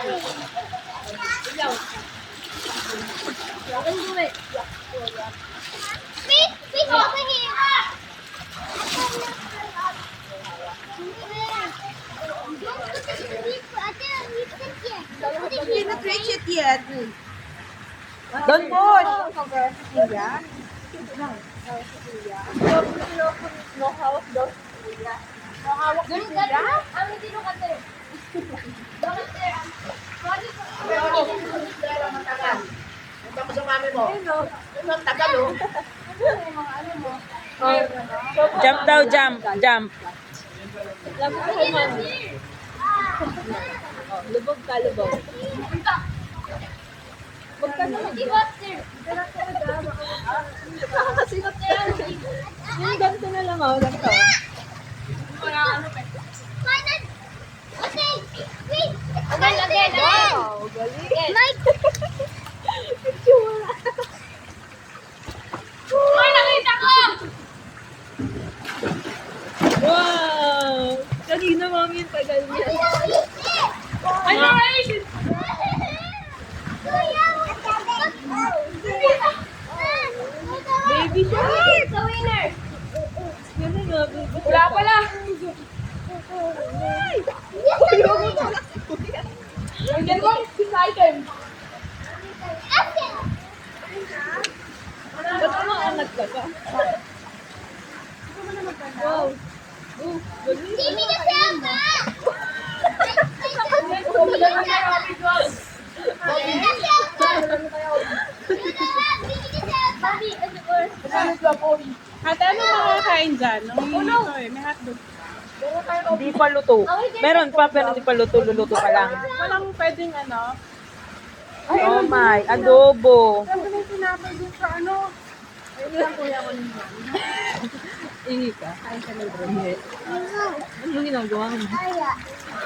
Wait, wait over here. Hindi na stretch it yet. Don't push! Punta mo sa mami mo. Ano ang tagal oh. Jump daw, jump. Jump. Lubog ka, lubog. Nakakasinot na yan. Yung ganito na lang, oh. Ganito. Okay, wait. Again. Wow, galing. Mike. Wow! Kanina, mami, yung tagal niya. Ano? Baby siya. The winner. Ganun nga, baby. Wala pala. Ang ganda yung item. Ba't mo anak ka pa? Wow. Oh, galing. Timmy kasi ako. Ate, ano makakain dyan? Nangingi ito eh. May hotdog. Hindi pa luto. Meron pa, pero hindi pa luto. Luluto pa lang. Walang pwedeng ano. Oh my, adobo. Ano yung tinapay dun sa ano? Ayun lang kuya ko ninyo. Ihi ka. Ano ginagawa mo?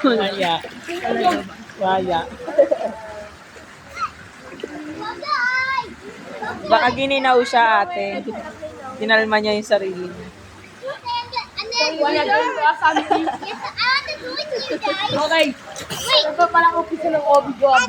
Waya. Waya. Baka gininaw siya, ate. Dinalma niya yung sarili niya. Wala din ko sabi ko. Yes, I want to do it, you guys. Okay. Wait. Ito palang opisyo ng Obi-Wan.